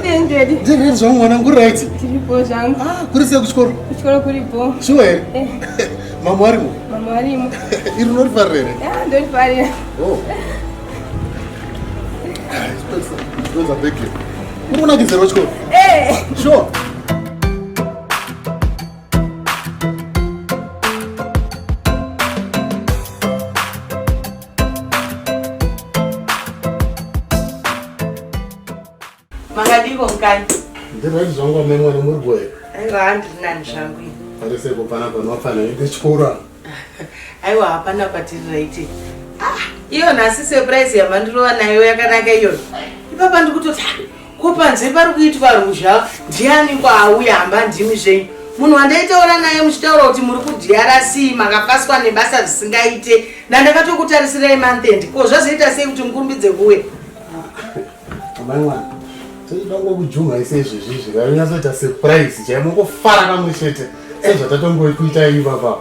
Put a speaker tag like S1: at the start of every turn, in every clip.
S1: Ndendedi.
S2: Ndiri zvangu mwana nguri right.
S1: Tiripo zvangu.
S2: Kuri se kuchikoro.
S1: Kuchikoro kuripo.
S2: Sure here. Mama arimo.
S1: Mama arimo.
S2: Iri norifarira.
S1: Ndorifarira.
S2: Oh. Kwanza beki. Unaona kizero chikoro? Sure.
S3: Makadiko mkani.
S2: Ndiri zvangu mwana muri boy.
S3: Aiwa handina zvangu.
S2: Parise kupana panofana ndechikora.
S3: Aiwa hapana patiri right. Iyo nasi surprise yamandiro nayo yakanaka iyo. Ipapa ndikutoti kopanze pari kuitwa ruzha ndiani kwauya hamba ndimi zvei. Munhu wandaitaura naye muchitaura kuti muri kuDRC makafaswa nebasa zvisingaite. Ndandakatokutarisira month ko zvazoita sei kuti mukurumbidze kuwe.
S2: Mwana. Tinoda kujunga isezvizvi zvikanyatsoita surprise chaimongofara kamwe chete sezvatatongoikuita iyi papa.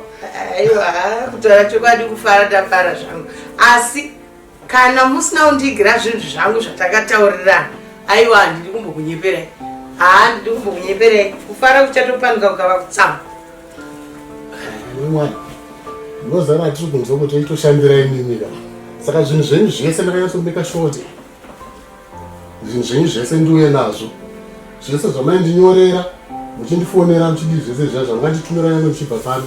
S3: Aiwa kutaura chokwadi kufara tafara zvangu asi kana musina kundigira zvinhu zvangu zvatakataurirana aiwa handidi kumbokunyeperai handidi kumbokunyeperai kufara kuchatopanuka kukava kutsama.
S2: Mwana ndozara tiri kunzwa kuti itoshandirai mimika saka zvinhu zvenyu zvese ndakanyatsomeka shoti zvinhu zvenyu zvese ndiuye nazvo zvese zvamaindinyorera muchindifonera muchidii zvese zva zvamunganditumira yange muchibva pano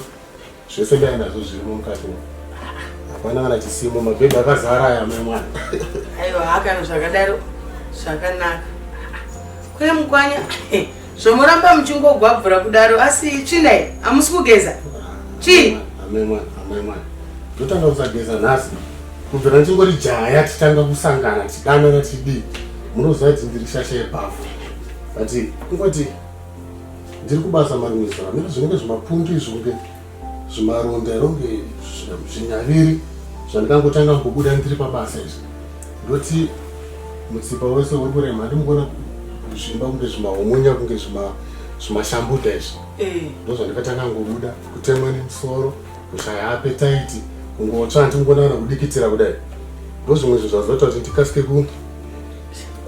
S2: zvese ndai nazvo zvirimo mukati hapana kana chisimo mabhegi akazara aya mai mwana.
S3: Aiwa hakana zvakadaro zvakanaka kwe mukwanya zvomuramba muchingogwabvura kudaro asi chinai hamusi kugeza chii
S2: amai mwana totanga kusageza nhasi kubvira ndichingori jaya titanga kusangana tidanana tidii munoziva kuti ndiri shasha yepafu but kungoti ndiri kubasa marimwizora mira zvinenge zvimapundu izvonge zvimaronda ironge zvinyaviri zvandikangotanga mbobuda ndiri pabasa izvi ndoti mutsipa wese uri kurema ndimugona zvimba kunge zvimahomonya kunge zvimashambuda izvi ndozvandikatanga ngobuda kutemwa nemusoro kushaya apetaiti kungotsva ndimgonana kudikitira kudai ndozvimwe zvinhu zvazoita kuti ndikasike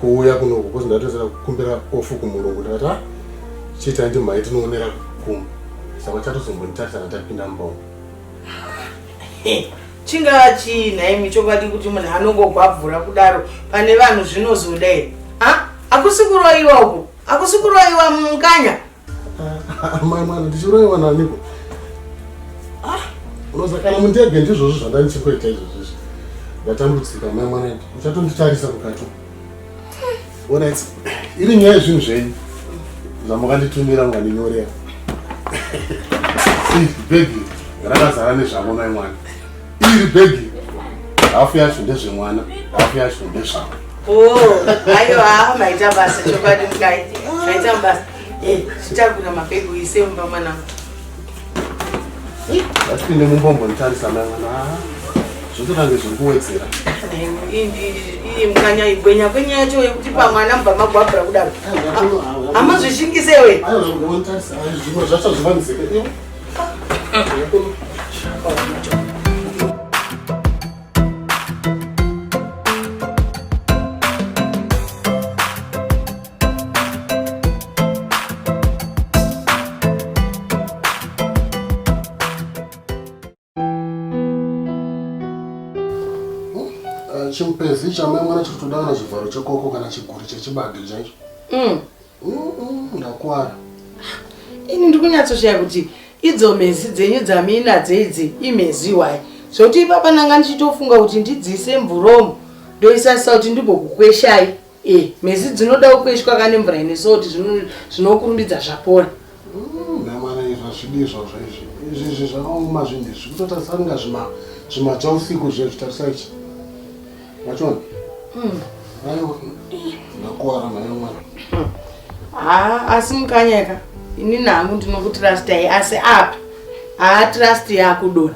S2: kuuya kunoku kozi ndatosera kukumbira ofu kumurungu ndakati chiita ndimhai tinoonera kumu saka chatozombonditarisa tapinda mubao.
S3: Chingava chii nhaimi chokwadi kuti munhu anongogwabvura kudaro pane vanhu zvinozoda here hakusi kuroyiwa uku hakusi kuroyiwa mukanya.
S2: Mai mwana ndichiroyiwa naniko unoziva kana mundege ndizvozvo zvandandichikoita izvozvizvi ndatambudzika mai mwana uchatonditarisa mukati ona iri nyaya yezvinhu zvenyu zvamukanditumira mukandinyorera bhegi rakazara nezvavo mai mwana iri bhegi hafu yacho ndezvemwana hafu yacho ndezvavo.
S3: Aiwa maita basa chokwadi mukai maita basa chitakura mabhegi uise mumba mwanangu
S2: ndatipinde mumbombo nditarisa mai mwana zvototange zviri kuwedzera iyi
S3: mukanya igwenya kwenya yacho yekuti pamwana mubva magwabhura kudaro hamuzvishingisewe
S2: zvimwe zvacho zvivanzike chimupenzi chamai mwana chiri kutoda kana chivharo chekoko kana chiguri chechibage chaicho. Ndakwara
S3: ini ndiri kunyatsoshaya kuti idzo mhezi dzenyu dzaminadzo idzi imhezi wai zvokuti ipapa ndanga ndichitofunga kuti ndidzise mvuromo ndoisasisa kuti ndimbokukweshai mhezi dzinoda kukweshwa kane mvura ineso kuti zvinokurumbidza zvapora.
S2: mai mwana izvo hazvidi zvazvo izvi zvakaoma zvinhu izvi kutotarisa kunga zvimatsva usiku zvezvitarisa ichi machona aiwa ndakwara mai mwana.
S3: Asi mukanyaka inini hangu ndinokutrustai asi apa trust yakudora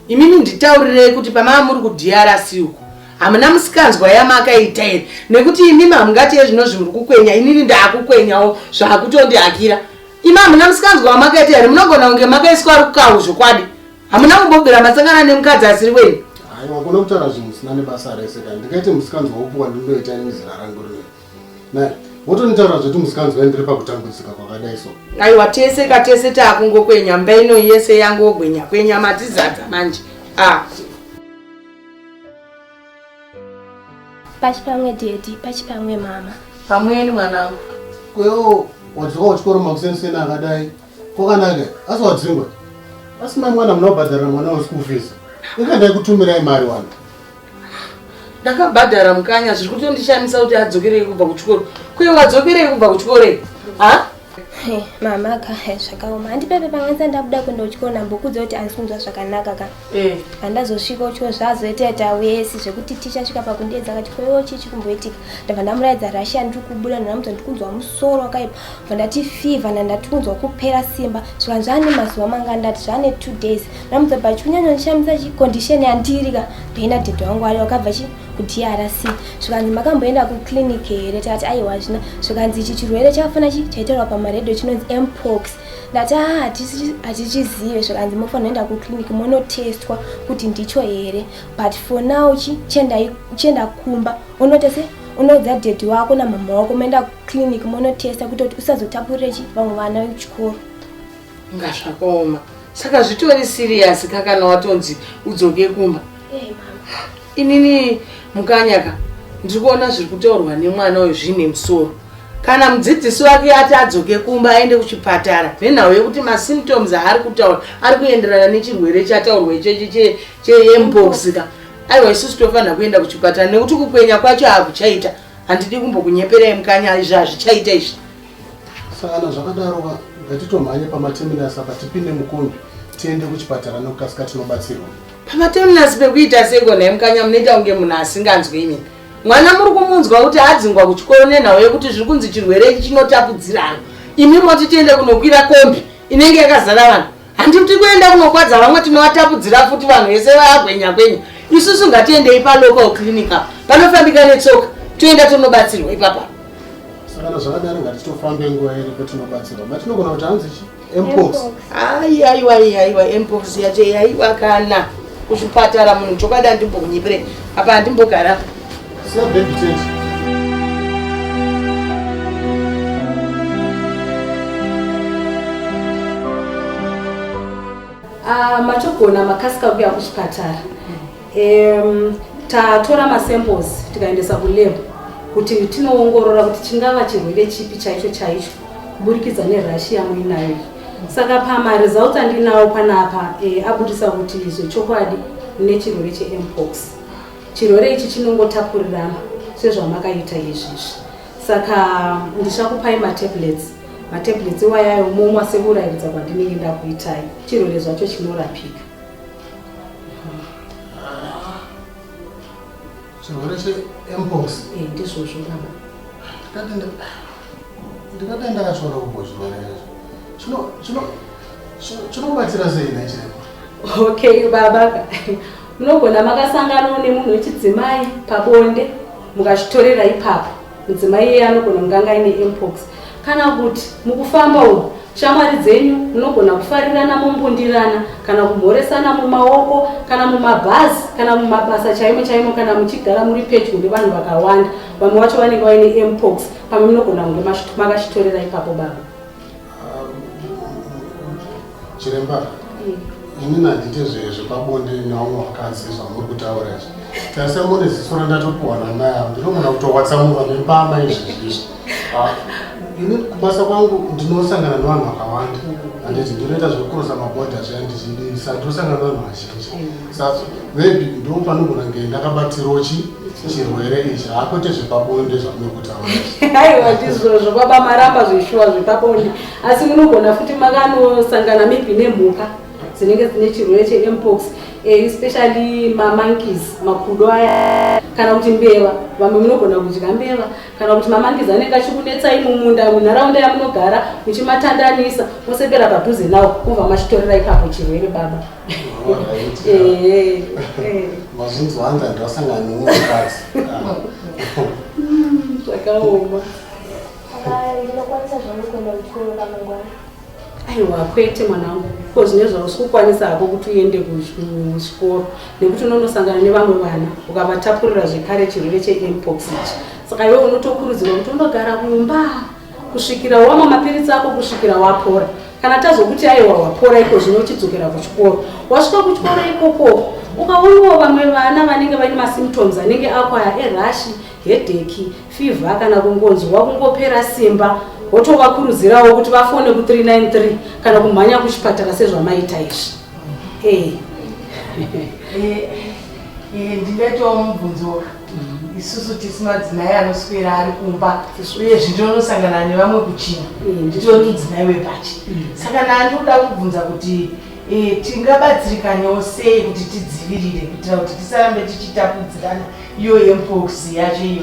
S3: imini nditaurirei kuti pamava muri kuDRC uku hamuna musikanzwa yamakaita here nekuti imimi hamungati yezvino zvimuri kukwenya inini ndakukwenyawo zvakutondihakira imi hamuna musikanzwa wamakaita here munogona kunge makaiswa ari kukawu zvokwadi hamuna kumbobvira masangana nemukadzi asiri wenyu.
S2: Aiwa kuna kutaura zvinhu zvisina nebasa rese kana ndikaite musikanzwa wopuwa ndindoita mizera rangu rino wotonitaura zvoti musikanzi vaendere pakutambudzika kwakadai so.
S3: Aiwa tese taakungokwenya mba ino yese yangogwenya kwenya matizadza manje.
S4: Pachipamwe dedi, pachipamwe mama.
S3: Pamweni mwanangu.
S2: Kwewo wadzoka kuchikoro makusensena akadai kwakanaka asi wadzingwa asina mwana munobhadharira mwana weschool fees ingandai kutumirai mari wanu.
S3: Ndakabhadhara mukanya zviri kutondishamisa kuti adzokerei kubva kuchikoro. Kuye wadzokerei kubva kuchikoro
S4: Mama zvakaoma handipepe pamwe sandabuda kuenda kuchikoro ndambokudza kuti handisi kunzwa zvakanaka ka. Handazosvika kuchikoro zvazoita wesi zvekuti tichasvika pakundiedza akati kwewo chichi kumboitika ndabva ndamuraidza Russia ndiri kubuda ndinamudza ndikunzwa musoro wakaipa bva ndati fever ndandati kunzwa kupera simba zvika zvaane mazuva manga ndati zvaane 2 days ndamudza bva chikunyanyonishamisa chicondition yandiri ka ndoenda dhedha wangu ari wakabva kuDRC zvikanzi makamboenda kuclinic here tikati aiwa zvina zvikanzi ichi chirwere chakafana chaitirwa pamaredho chinonzi mpox ndati hatichizive zvikanzi mofanira kuenda kuclinic monotestwa kuti ndicho here but for now chienda kumba unodza dhedhi wako namama wako moenda kuclinic monotesta kuti usazotapurire vamwe vana vekuchikoro.
S3: Ngazvakaoma saka zvitori serious kakana watonzi udzoke kumba. Inini mukanyaka ndikuona zviri kutaurwa nemwana uyu zvine musoro. Kana mudzidzisi wake ati adzoke kumba aende kuchipatara nenhau yekuti masymptoms aari kutaura ari kuenderana nechirwere chataurwa ichochi chempox ka aiwa isusu tofanira kuenda kuchipatara nekuti kukwenya kwacho hakuchaita handidi kumbokunyeperai mukanya izvi hazvichaita izvi.
S2: Saka zvakadaro ngatitomhanye pamaterminus apa tipinde mukombi tiende kuchipatara nokukasika tinobatsirwa.
S3: Pamaterminus pekuita seko naye mukanya munoita kunge munhu asinganzwi imini. Mwana muri kumunzwa kuti adzingwa kuchikoro nenhau yekuti zviri kunzi chirwere ichi chinotapudzirana. Imi moti tiende kunokwira kombi inenge yakazara vanhu. Handiti kuenda kunokwadza vamwe tinovatapudzira futi vanhu vese vagwenya. Isusu ngatiendei palocal clinic apa panofambika netsoka toenda tonobatsirwa ipapa.
S2: Saka zvakadaro ngatitofambe nguva iri patinobatsirwa matinogona kuti hanzi mpox.
S3: Aiwa mpox yacho yaiwa kana kuchipatara munhu chokada ndimbokunyepere apa handimbogara.
S2: Siya baby tent.
S5: Matogona makasika kuya kuchipatara. Tatora masamples tikaendesa kulab kuti tinoongorora kuti chingava chirwere chipi chaicho kuburikidza neRussia muinayo. Saka pama results andinawo panapa abudisa kuti zvechokwadi nechirwere chempox. Chirwere ichi chinongotapurirana sezvamakaita izvizvi. Saka ndichakupai matablets wayayo momwa sekurairidza kwandinenge ndakuitai. Chirwere zvacho chinorapika.
S2: Chirwere chempox
S5: ndizvozvo baba.
S2: Ndikati ndakashora kumbozvirwere chinobatsira sei nachiremba?
S5: Okay baba. Munogona makasangana nemunhu wechidzimai pabonde mukazvitorera ipapo mudzimai iye anogona kunge aine mpox kana kuti mukufamba umu shamwari dzenyu munogona kufarirana mombundirana kana kumhoresana mumaoko kana mumabhazi kana mumabasa chaimo kana muchigara muri pedyo nevanhu vakawanda vamwe vacho vanenge vaine mpox pamwe munogona kunge makazvitorera ipapo baba.
S2: Chiremba inini handiti zvepabonde nevamwe vakadzi zvamuri kutaura izvi. Tasi mune ziso randatopuhwa namai angu ndinogona kutowatsamura nempama izvizvi. Ini kubasa kwangu ndinosangana nevanhu vakawanda handiti ndinoita zvekukurosa mabhodha zviyandichidisa ndosangana nevanhu vazhinji. Saka maybe ndo panogona kunge ndakabatirawo chirwere ichi hakwete zvepabonde zvamuri kutaura.
S5: Aiwa ndizvozvo baba maramba zveshuwa zvepabonde asi munogona futi makanosangana maybe nemhuka dzinenge dzine chirwere chempox especially mamonkeys makudo aya kana kuti mbeva vamwe munogona kudya mbeva kana kuti mamonkeys anenge achikunetsai mumunda munharaunda yamunogara muchimatandanisa mosepera padhuze nawo kubva machitorera ipapo chirwere baba.
S2: Mazunzi wanza ndasangana nemukadzi.
S5: Zvakaoma.
S4: Ndinokwanisa zvamuri kuenda kuchikoro kamangwana.
S5: aiwa kwete mwanangu ko zvine zvausukukwanisa hako kuti uende kuchikoro nekuti unonosangana nevamwe vana ukavatapurira zvekare chirwere chempox ichi. Saka iwe unotokurudzirwa kuti unogara kumba kusvikira wamwa mapiritsi ako kusvikira wapora. Kana tazokuti aiwa wapora iko zvino uchidzokera kuchikoro, wasvika kuchikoro ikoko ukaonawo vamwe vana vanenge vaine masymptoms anenge akwaya erashi, headache, fever kana kungonzwa kungopera simba, wotovakurudzirawo kuti vafone ku393 kana kumhanya kuchipatara sezvamaita izvi.
S3: Ndingatowo mubvunzo isusu tisi madzimai anoswera ari kumba uye zvinonosangana nevamwe kuchina nditori mudzimai wepachi. Saka ndandoda kubvunza kuti tingabatsirikanyawo sei kuti tidzivirire kuitira kuti tisarambe tichitapudzirana iyo mpox yacho iyo.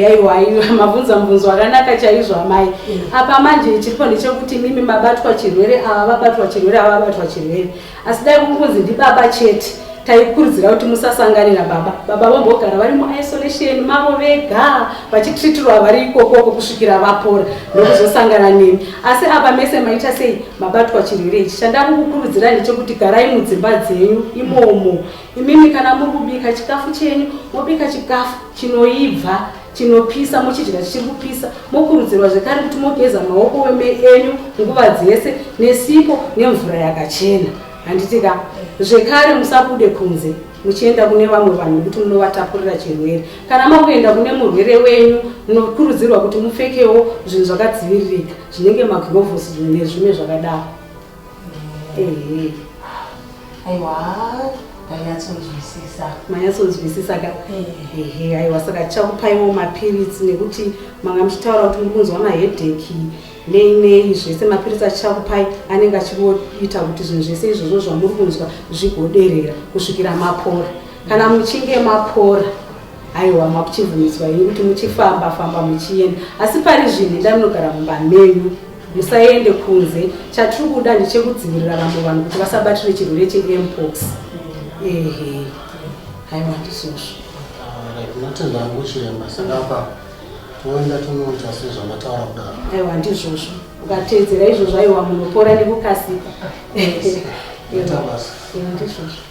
S5: Aiwa mabvunza mubvunzo wakanaka chaizvo amai. Apa manje chiripo ndechekuti mimi mabatwa chirwere ava vabatwa chirwere ava vabatwa chirwere, asi dai kungozi ndibaba chete taikurudzira kuti musasangane nababa. Baba vambogara vari muisolation mavo vega vachitreatirwa vari ikoko kusvikira vapora ndokuzosangana nemi. Asi apa mese maita sei mabatwa chirwere ichi, chandakukurudzira ndechekuti garai mudzimba dzenyu imomo. Imimi kana muri kubika chikafu chenyu mobika chikafu chinoibva chinopisa muchidya chichiri kupisa, mokurudzirwa zvekare kuti mogeza maoko enyu nguva dzese nesipo nemvura yakachena. Handitika zvekare musabude kunze muchienda kune vamwe vanhu nekuti munovatapurira chirwere. Kana makuenda kune murwere wenyu munokurudzirwa kuti mupfekewo zvinhu zvakadziviririka zvinenge magloves nezvimwe zvakadaro.
S3: Aiwa
S5: manyatsonzwisisa ka. Aiwa saka tichakupaiwo mapiritsi nekuti manga muchitaura kuti muri kunzwa maheadache nei zvese mapiritsi achichakupai anenge achigoita kuti zvinhu zvese izvozvo zvamuri kunzwa zvigoderera kusvikira mapora. Kana muchinge mapora aiwa makuchibvumidzwa ini kuti muchifamba muchienda, asi pari zvino enda munogara mumba menyu musaende kunze. Chatiri kuda ndechekudzivirira vamwe vanhu kuti vasabatire chirwere chempox. Aiwa ndizvozvo.
S2: Tinotenda hangu chiremba saka apa toenda tonoita sezvamataura kudaro.
S5: Aiwa ndizvozvo. Ukateedzera izvozvo aiwa munopora nekukasika.
S2: Ita basa.
S5: Ndizvozvo.